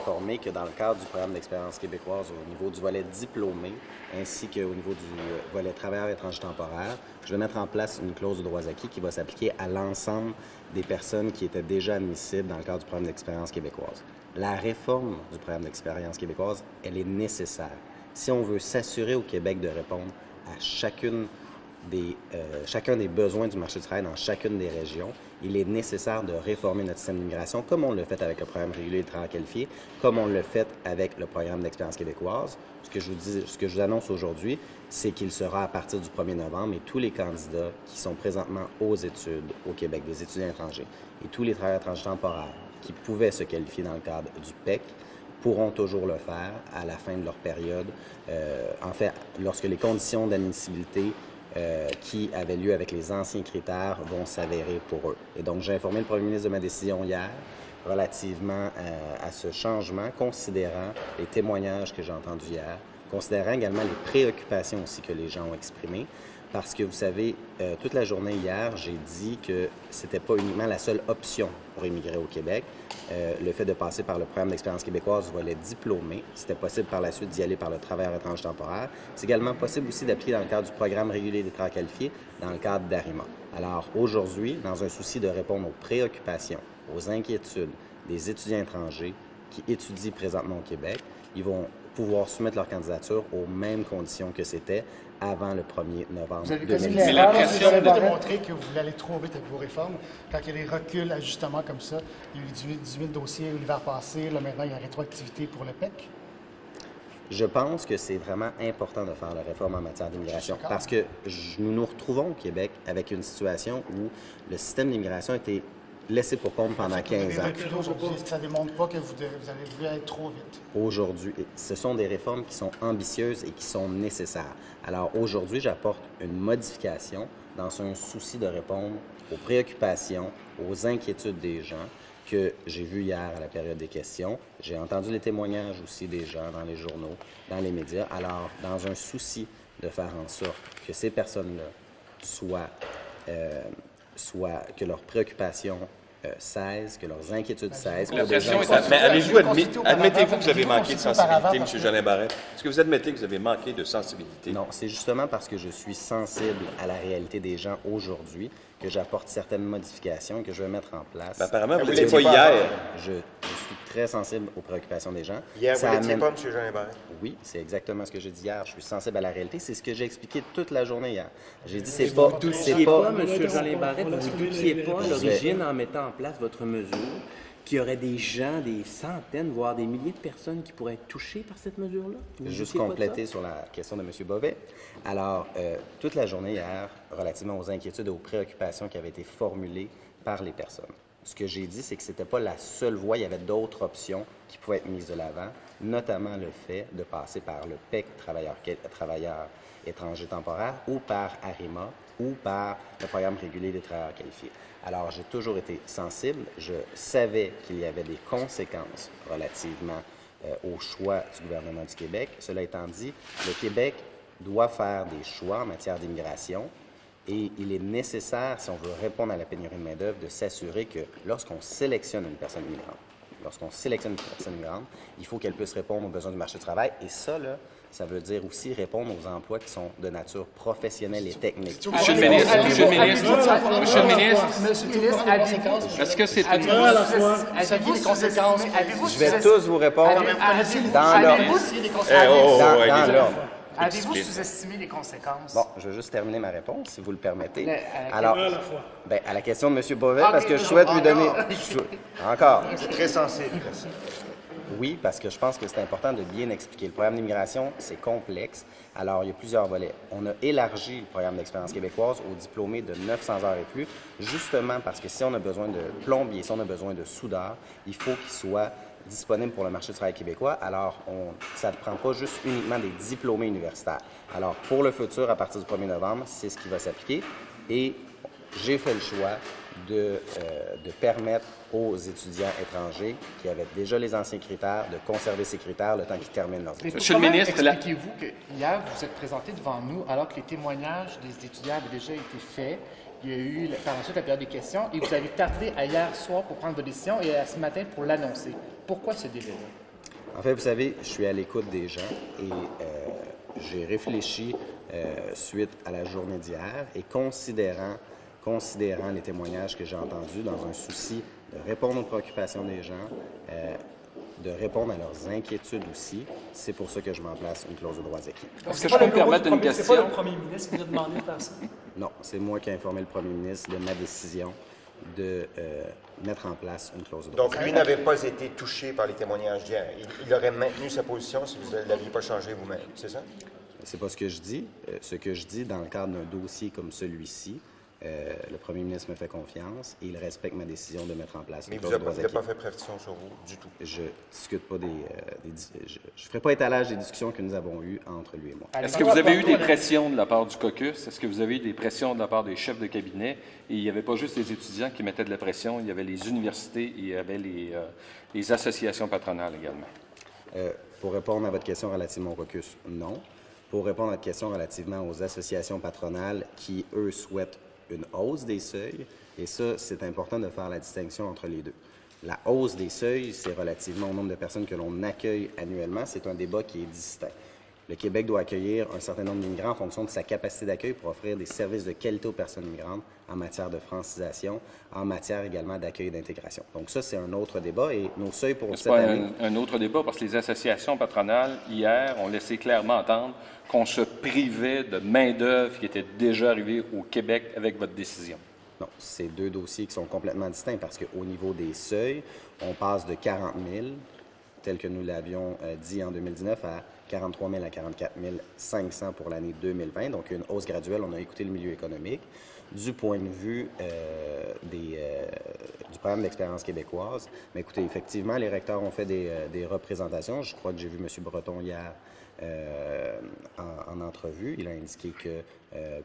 informer que dans le cadre du programme d'expérience québécoise au niveau du volet diplômé, ainsi qu'au niveau du volet travailleurs étrangers temporaires, je vais mettre en place une clause de droits acquis qui va s'appliquer à l'ensemble des personnes qui étaient déjà admissibles dans le cadre du programme d'expérience québécoise. La réforme du programme d'expérience québécoise, elle est nécessaire. Si on veut s'assurer au Québec de répondre à chacun des besoins du marché du travail dans chacune des régions, il est nécessaire de réformer notre système d'immigration comme on l'a fait avec le programme régulier de travail qualifié, comme on l'a fait avec le programme d'expérience québécoise. Ce que je vous annonce aujourd'hui, c'est qu'il sera à partir du 1er novembre et tous les candidats qui sont présentement aux études au Québec, des étudiants étrangers, et tous les travailleurs étrangers temporaires qui pouvaient se qualifier dans le cadre du PEC pourront toujours le faire à la fin de leur période. En fait, lorsque les conditions d'admissibilité qui avaient lieu avec les anciens critères vont s'avérer pour eux. Et donc, j'ai informé le premier ministre de ma décision hier relativement à ce changement, considérant les témoignages que j'ai entendus hier, considérant également les préoccupations aussi que les gens ont exprimées. Parce que, vous savez, toute la journée hier, j'ai dit que c'était pas uniquement la seule option pour immigrer au Québec. Le fait de passer par le programme d'expérience québécoise volet diplômé, c'était possible par la suite d'y aller par le travailleur étranger temporaire. C'est également possible aussi d'appliquer dans le cadre du programme régulier des travailleurs qualifiés, dans le cadre d'ARIMA. Alors, aujourd'hui, dans un souci de répondre aux préoccupations, aux inquiétudes des étudiants étrangers qui étudient présentement au Québec, ils vont pouvoir soumettre leur candidature aux mêmes conditions que c'était avant le 1er novembre 2018. Mais la pression de démontrer que vous voulez aller trop vite avec vos réformes, quand il y a des reculs, ajustements comme ça, il y a eu 18 dossiers l'hiver passé, là maintenant il y a une rétroactivité pour le PEC. Je pense que c'est vraiment important de faire la réforme en matière d'immigration parce que nous nous retrouvons au Québec avec une situation où le système d'immigration a été laissé pour compte pendant 15 ans. Est-ce que ça ne démontre pas que vous avez voulu aller trop vite? Aujourd'hui, ce sont des réformes qui sont ambitieuses et qui sont nécessaires. Alors aujourd'hui, j'apporte une modification dans un souci de répondre aux préoccupations, aux inquiétudes des gens que j'ai vues hier à la période des questions. J'ai entendu les témoignages aussi des gens dans les journaux, dans les médias. Alors, dans un souci de faire en sorte que ces personnes-là que leurs préoccupations cessent, que leurs inquiétudes cessent. La pression est... Mais admettez-vous que vous avez manqué de sensibilité, M. Jolin Barrette? Est-ce que vous admettez que vous avez manqué de sensibilité? Non, c'est justement parce que je suis sensible à la réalité des gens aujourd'hui que j'apporte certaines modifications et que je vais mettre en place. Ben, apparemment, vous ne l'étiez pas hier. Je suis très sensible aux préoccupations des gens. Hier, vous ne l'étiez pas, M. Jolin Barrette? Oui, c'est exactement ce que j'ai dit hier. Je suis sensible à la réalité. C'est ce que j'ai expliqué toute la journée hier. J'ai dit, c'est pas... Vous ne pas, M. Jolin Barrette, vous ne doutiez pas à l'origine en mettant en place votre mesure qu'il y aurait des gens, des centaines, voire des milliers de personnes qui pourraient être touchées par cette mesure-là? Juste compléter sur la question de M. Bovet. Alors, toute la journée hier, relativement aux inquiétudes et aux préoccupations qui avaient été formulées par les personnes, ce que j'ai dit, c'est que ce n'était pas la seule voie. Il y avait d'autres options qui pouvaient être mises de l'avant, notamment le fait de passer par le PEC, travailleurs étrangers temporaires, ou par ARIMA, ou par le programme régulier des travailleurs qualifiés. Alors, j'ai toujours été sensible. Je savais qu'il y avait des conséquences relativement au choix du gouvernement du Québec. Cela étant dit, le Québec doit faire des choix en matière d'immigration et il est nécessaire, si on veut répondre à la pénurie de main-d'œuvre, de s'assurer que lorsqu'on sélectionne une personne immigrante, il faut qu'elle puisse répondre aux besoins du marché du travail. Et ça, là, ça veut dire aussi répondre aux emplois qui sont de nature professionnelle et technique. Monsieur le ministre, est-ce que c'est une... Je vais tous vous répondre dans l'ordre. Avez-vous sous-estimé les conséquences? Bon, je vais juste terminer ma réponse, si vous le permettez. Alors, à la question de M. Bovet, parce que je souhaite lui donner... Encore. C'est très sensible. Oui, parce que je pense que c'est important de bien expliquer. Le programme d'immigration, c'est complexe. Alors, il y a plusieurs volets. On a élargi le programme d'expérience québécoise aux diplômés de 900 heures et plus, justement parce que si on a besoin de plombiers, si on a besoin de soudeurs, il faut qu'ils soient disponibles pour le marché du travail québécois. Alors, ça ne prend pas juste uniquement des diplômés universitaires. Alors, pour le futur, à partir du 1er novembre, c'est ce qui va s'appliquer. Et j'ai fait le choix de permettre aux étudiants étrangers qui avaient déjà les anciens critères de conserver ces critères le temps qu'ils terminent leurs études. Monsieur le ministre, expliquez-vous que hier, vous êtes présenté devant nous alors que les témoignages des étudiants avaient déjà été faits. Il y a eu par ensuite la période des questions et vous avez tardé à hier soir pour prendre votre décision et à ce matin pour l'annoncer. Pourquoi ce délai-là? En fait, vous savez, je suis à l'écoute des gens et j'ai réfléchi suite à la journée d'hier et considérant les témoignages que j'ai entendus dans un souci de répondre aux préoccupations des gens, de répondre à leurs inquiétudes aussi, c'est pour ça que je mets en place une clause de droits acquis. Est-ce que je peux me permettre une question? C'est pas le premier ministre qui vous a demandé de faire ça? Non, c'est moi qui ai informé le premier ministre de ma décision de mettre en place une clause de droits acquis. Donc, lui n'avait pas été touché par les témoignages d'hier. Il aurait maintenu sa position si vous ne l'aviez pas changé vous-même, c'est ça? C'est pas ce que je dis. Ce que je dis, dans le cadre d'un dossier comme celui-ci, le premier ministre me fait confiance et il respecte ma décision de mettre en place une clause de droits acquis. Mais il n'a pas fait pression sur vous du tout? Je discute pas je ferai pas étalage des discussions que nous avons eues entre lui et moi. Est-ce que vous avez eu des pressions de la part du caucus? Est-ce que vous avez eu des pressions de la part des chefs de cabinet? Et il n'y avait pas juste les étudiants qui mettaient de la pression, il y avait les universités et il y avait les associations patronales également. Pour répondre à votre question relativement au caucus, non. Pour répondre à votre question relativement aux associations patronales qui, eux, souhaitent une hausse des seuils, et ça, c'est important de faire la distinction entre les deux. La hausse des seuils, c'est relativement au nombre de personnes que l'on accueille annuellement. C'est un débat qui est distinct. Le Québec doit accueillir un certain nombre d'immigrants en fonction de sa capacité d'accueil pour offrir des services de qualité aux personnes migrantes en matière de francisation, en matière également d'accueil et d'intégration. Donc ça, c'est un autre débat et nos seuils pour cette année... C'est pas un autre débat parce que les associations patronales, hier, ont laissé clairement entendre qu'on se privait de main-d'œuvre qui était déjà arrivée au Québec avec votre décision. Non, c'est deux dossiers qui sont complètement distincts parce qu'au niveau des seuils, on passe de 40 000, tel que nous l'avions dit en 2019, à 43 000 à 44 500 pour l'année 2020, donc une hausse graduelle. On a écouté le milieu économique. Du point de vue du programme d'expérience québécoise, mais écoutez, effectivement, les recteurs ont fait des représentations. Je crois que j'ai vu M. Breton hier en entrevue. Il a indiqué que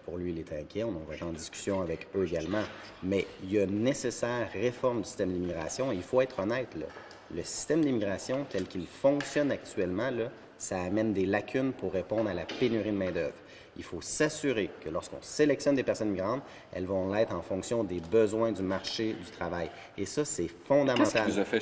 pour lui, il était inquiet. On va être en discussion avec eux également. Mais il y a une nécessaire réforme du système d'immigration. Il faut être honnête, là. Le système d'immigration tel qu'il fonctionne actuellement, là, ça amène des lacunes pour répondre à la pénurie de main-d'œuvre. Il faut s'assurer que lorsqu'on sélectionne des personnes migrantes, elles vont l'être en fonction des besoins du marché du travail. Et ça, c'est fondamental. Qu'est-ce qui vous a fait